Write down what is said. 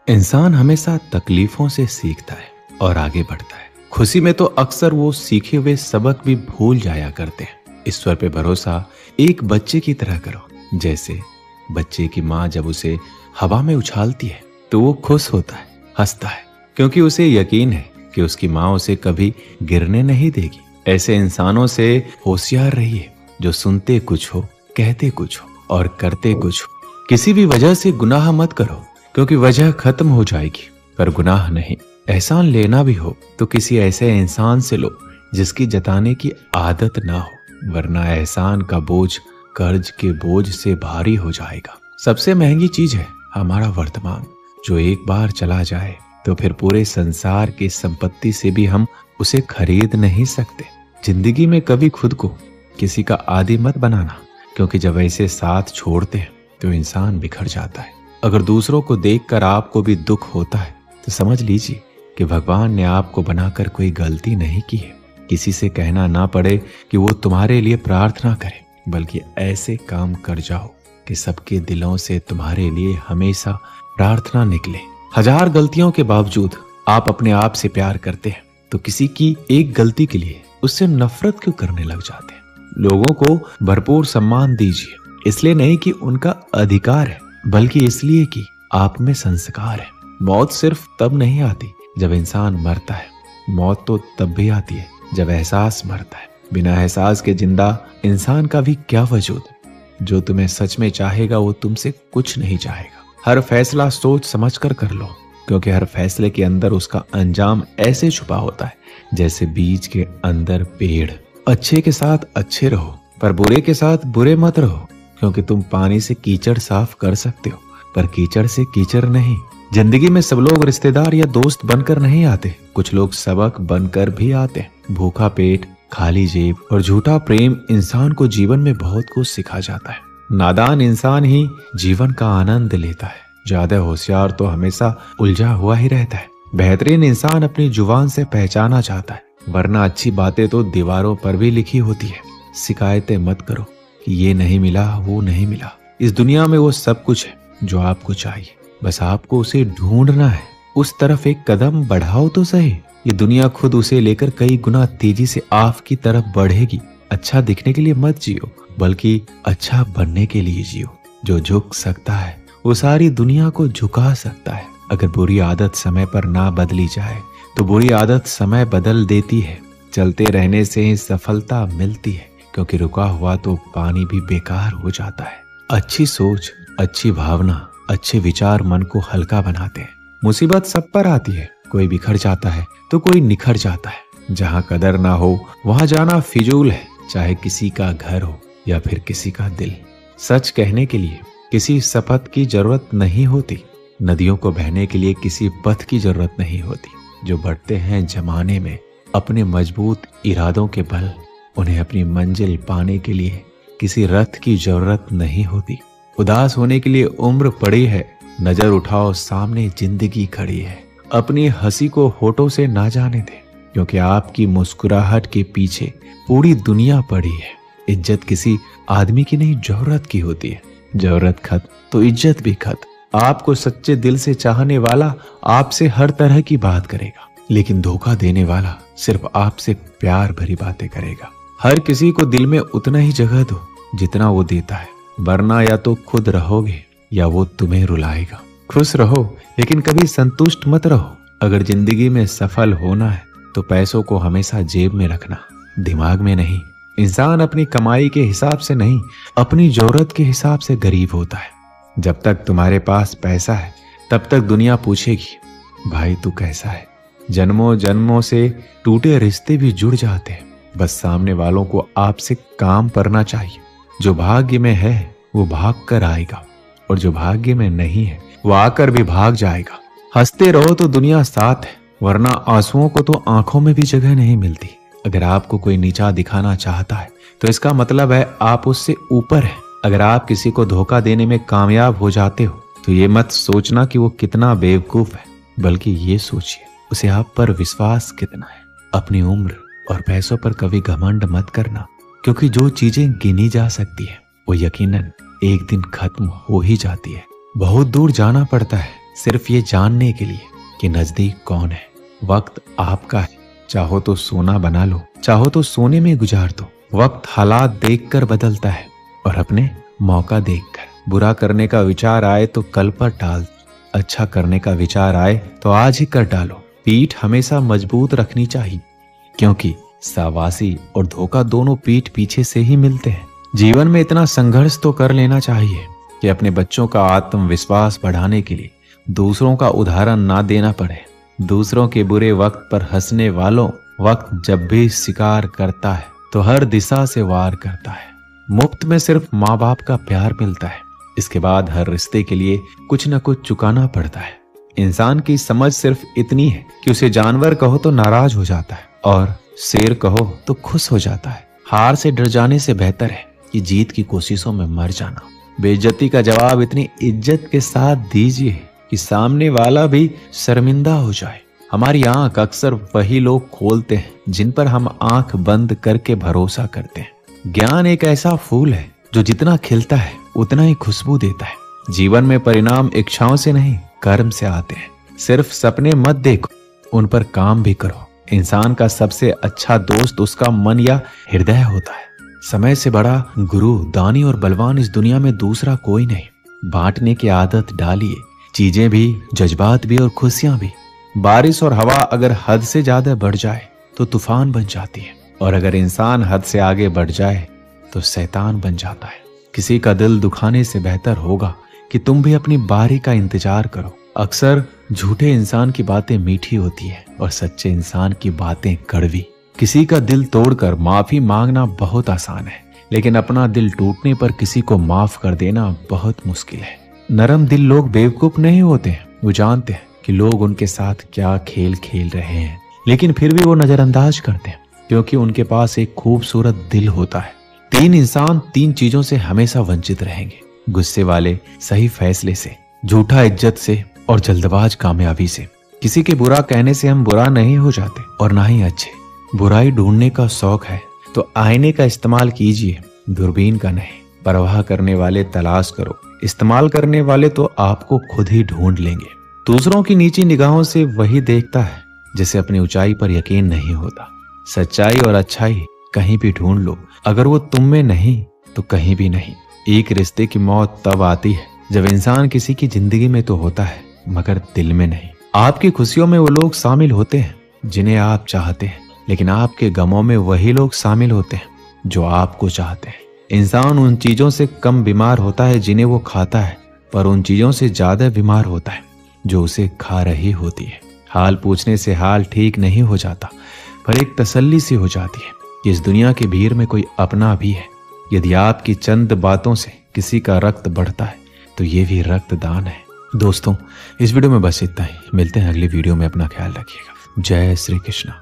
इंसान हमेशा तकलीफों से सीखता है और आगे बढ़ता है। खुशी में तो अक्सर वो सीखे हुए सबक भी भूल जाया करते हैं। ईश्वर पे भरोसा एक बच्चे की तरह करो। जैसे बच्चे की माँ जब उसे हवा में उछालती है तो वो खुश होता है, हंसता है, क्योंकि उसे यकीन है कि उसकी माँ उसे कभी गिरने नहीं देगी। ऐसे इंसानों से होशियार रहिए जो सुनते कुछ हो, कहते कुछ हो और करते कुछ हो। किसी भी वजह से गुनाह मत करो, क्योंकि वजह खत्म हो जाएगी, पर गुनाह नहीं। एहसान लेना भी हो तो किसी ऐसे इंसान से लो जिसकी जताने की आदत ना हो, वरना एहसान का बोझ कर्ज के बोझ से भारी हो जाएगा। सबसे महंगी चीज है हमारा वर्तमान, जो एक बार चला जाए तो फिर पूरे संसार की संपत्ति से भी हम उसे खरीद नहीं सकते। जिंदगी में कभी खुद को किसी का आदी मत बनाना, क्योंकि जब ऐसे साथ छोड़ते हैं तो इंसान बिखर जाता है। अगर दूसरों को देखकर आपको भी दुख होता है तो समझ लीजिए कि भगवान ने आपको बनाकर कोई गलती नहीं की है। किसी से कहना ना पड़े कि वो तुम्हारे लिए प्रार्थना करे, बल्कि ऐसे काम कर जाओ कि सबके दिलों से तुम्हारे लिए हमेशा प्रार्थना निकले। हजार गलतियों के बावजूद आप अपने आप से प्यार करते हैं तो किसी की एक गलती के लिए उससे नफरत क्यों करने लग जाते हैं। लोगों को भरपूर सम्मान दीजिए, इसलिए नहीं कि उनका अधिकार है, बल्कि इसलिए कि आप में संस्कार है। मौत सिर्फ तब नहीं आती जब इंसान मरता है, मौत तो तब भी आती है जब एहसास मरता है। बिना एहसास के जिंदा इंसान का भी क्या वजूद। जो तुम्हें सच में चाहेगा वो तुमसे कुछ नहीं चाहेगा। हर फैसला सोच समझ कर लो, क्योंकि हर फैसले के अंदर उसका अंजाम ऐसे छुपा होता है जैसे बीज के अंदर पेड़। अच्छे के साथ अच्छे रहो, पर बुरे के साथ बुरे मत रहो, क्योंकि तुम पानी से कीचड़ साफ कर सकते हो, पर कीचड़ से कीचड़ नहीं। जिंदगी में सब लोग रिश्तेदार या दोस्त बनकर नहीं आते, कुछ लोग सबक बनकर भी आते हैं। भूखा पेट, खाली जेब और झूठा प्रेम इंसान को जीवन में बहुत कुछ सिखा जाता है। नादान इंसान ही जीवन का आनंद लेता है, ज्यादा होशियार तो हमेशा उलझा हुआ ही रहता है। बेहतरीन इंसान अपनी जुबान से पहचाना चाहता है, वरना अच्छी बातें तो दीवारों पर भी लिखी होती है। शिकायतें मत करो कि ये नहीं मिला, वो नहीं मिला। इस दुनिया में वो सब कुछ है जो आपको चाहिए, बस आपको उसे ढूंढना है। उस तरफ एक कदम बढ़ाओ तो सही। ये दुनिया खुद उसे लेकर कई गुना तेजी से आपकी तरफ बढ़ेगी। अच्छा दिखने के लिए मत जियो, बल्कि अच्छा बनने के लिए जियो। जो झुक सकता है वो सारी दुनिया को झुका सकता है। अगर बुरी आदत समय पर ना बदली जाए तो बुरी आदत समय बदल देती है। चलते रहने से ही सफलता मिलती है, क्योंकि रुका हुआ तो पानी भी बेकार हो जाता है। अच्छी सोच, अच्छी भावना, अच्छे विचार मन को हल्का बनाते हैं। मुसीबत सब पर आती है, कोई बिखर जाता है तो कोई निखर जाता है। जहाँ कदर ना हो वहां जाना फिजूल है, चाहे किसी का घर हो या फिर किसी का दिल। सच कहने के लिए किसी शपथ की जरूरत नहीं होती, नदियों को बहने के लिए किसी पथ की जरूरत नहीं होती। जो बढ़ते हैं जमाने में अपने मजबूत इरादों के बल, उन्हें अपनी मंजिल पाने के लिए किसी रथ की जरूरत नहीं होती। उदास होने के लिए उम्र पड़ी है, नजर उठाओ सामने जिंदगी खड़ी है। अपनी हंसी को होठों से ना जाने दें, क्योंकि आपकी मुस्कुराहट के पीछे पूरी दुनिया पड़ी है। इज्जत किसी आदमी की नहीं, जरूरत की होती है। जरूरत खत्म तो इज्जत भी खत्म। आपको सच्चे दिल से चाहने वाला आपसे हर तरह की बात करेगा, लेकिन धोखा देने वाला सिर्फ आपसे प्यार भरी बातें करेगा। हर किसी को दिल में उतना ही जगह दो जितना वो देता है, वरना या तो खुद रहोगे या वो तुम्हें रुलाएगा। खुश रहो, लेकिन कभी संतुष्ट मत रहो। अगर जिंदगी में सफल होना है तो पैसों को हमेशा जेब में रखना, दिमाग में नहीं। इंसान अपनी कमाई के हिसाब से नहीं, अपनी जरूरत के हिसाब से गरीब होता है। जब तक तुम्हारे पास पैसा है तब तक दुनिया पूछेगी, भाई तू कैसा है। जन्मों जन्मों से टूटे रिश्ते भी जुड़ जाते हैं, बस सामने वालों को आपसे काम करना चाहिए। जो भाग्य में है वो भाग कर आएगा, और जो भाग्य में नहीं है वो आकर भी भाग जाएगा। हंसते रहो तो दुनिया साथ है, वरना आंसुओं को तो आंखों में भी जगह नहीं मिलती। अगर आपको कोई नीचा दिखाना चाहता है तो इसका मतलब है आप उससे ऊपर है। अगर आप किसी को धोखा देने में कामयाब हो जाते हो तो ये मत सोचना कि वो कितना बेवकूफ है, बल्कि ये सोचिए उसे आप पर विश्वास कितना है। अपनी उम्र और पैसों पर कभी घमंड मत करना, क्योंकि जो चीजें गिनी जा सकती है वो यकीनन एक दिन खत्म हो ही जाती है। बहुत दूर जाना पड़ता है सिर्फ ये जानने के लिए कि नजदीक कौन है। वक्त आपका है, चाहो तो सोना बना लो, चाहो तो सोने में गुजार दो। वक्त हालात देखकर बदलता है और अपने मौका देखकर। बुरा करने का विचार आए तो कल पर टाल, अच्छा करने का विचार आए तो आज ही कर डालो। पीठ हमेशा मजबूत रखनी चाहिए, क्योंकि शाबाशी और धोखा दोनों पीठ पीछे से ही मिलते हैं। जीवन में इतना संघर्ष तो कर लेना चाहिए कि अपने बच्चों का आत्मविश्वास बढ़ाने के लिए दूसरों का उदाहरण ना देना पड़े। दूसरों के बुरे वक्त पर हंसने वालों, वक्त जब भी शिकार करता है तो हर दिशा से वार करता है। मुफ्त में सिर्फ माँ बाप का प्यार मिलता है, इसके बाद हर रिश्ते के लिए कुछ न कुछ चुकाना पड़ता है। इंसान की समझ सिर्फ इतनी है कि उसे जानवर कहो तो नाराज हो जाता है और शेर कहो तो खुश हो जाता है। हार से डर जाने से बेहतर है कि जीत की कोशिशों में मर जाना। बेइज्जती का जवाब इतनी इज्जत के साथ दीजिए कि सामने वाला भी शर्मिंदा हो जाए। हमारी आंख अक्सर वही लोग खोलते हैं जिन पर हम आंख बंद करके भरोसा करते हैं। ज्ञान एक ऐसा फूल है जो जितना खिलता है उतना ही खुशबू देता है। जीवन में परिणाम इच्छाओं से नहीं, कर्म से आते हैं। सिर्फ सपने मत देखो, उन पर काम भी करो। इंसान का सबसे अच्छा दोस्त उसका मन या हृदय होता है। समय से बड़ा गुरु, दानी और बलवान इस दुनिया में दूसरा कोई नहीं। बांटने की आदत डालिए, चीजें भी, जज्बात भी और खुशियां भी। बारिश और हवा अगर हद से ज्यादा बढ़ जाए तो तूफान बन जाती है, और अगर इंसान हद से आगे बढ़ जाए तो शैतान बन जाता है। किसी का दिल दुखाने से बेहतर होगा कि तुम भी अपनी बारी का इंतजार करो। अक्सर झूठे इंसान की बातें मीठी होती है और सच्चे इंसान की बातें कड़वी। किसी का दिल तोड़कर माफी मांगना बहुत आसान है, लेकिन अपना दिल टूटने पर किसी को माफ कर देना बहुत मुश्किल है। नरम दिल लोग बेवकूफ नहीं होते हैं, वो जानते हैं कि लोग उनके साथ क्या खेल खेल रहे हैं, लेकिन फिर भी वो नजरअंदाज करते हैं क्योंकि उनके पास एक खूबसूरत दिल होता है। 3 इंसान 3 चीजों से हमेशा वंचित रहेंगे: गुस्से वाले सही फैसले से, झूठा इज्जत से और जल्दबाज कामयाबी से। किसी के बुरा कहने से हम बुरा नहीं हो जाते और ना ही अच्छे। बुराई ढूंढने का शौक है तो आईने का इस्तेमाल कीजिए, दूरबीन का नहीं। परवाह करने वाले तलाश करो, इस्तेमाल करने वाले तो आपको खुद ही ढूंढ लेंगे। दूसरों की नीची निगाहों से वही देखता है जिसे अपनी ऊंचाई पर यकीन नहीं होता। सच्चाई और अच्छाई कहीं भी ढूंढ लो, अगर वो तुम में नहीं तो कहीं भी नहीं। एक रिश्ते की मौत तब आती है जब इंसान किसी की जिंदगी में तो होता है मगर दिल में नहीं। आपकी खुशियों में वो लोग शामिल होते हैं जिन्हें आप चाहते हैं, लेकिन आपके गमों में वही लोग शामिल होते हैं जो आपको चाहते हैं। इंसान उन चीजों से कम बीमार होता है जिन्हें वो खाता है, पर उन चीजों से ज्यादा बीमार होता है जो उसे खा रही होती है। हाल पूछने से हाल ठीक नहीं हो जाता, पर एक तसल्ली सी हो जाती है कि इस दुनिया की भीड़ में कोई अपना भी है। यदि आपकी चंद बातों से किसी का रक्त बढ़ता है तो ये भी रक्तदान है। दोस्तों, इस वीडियो में बस इतना ही। मिलते हैं अगली वीडियो में। अपना ख्याल रखिएगा। जय श्री कृष्ण।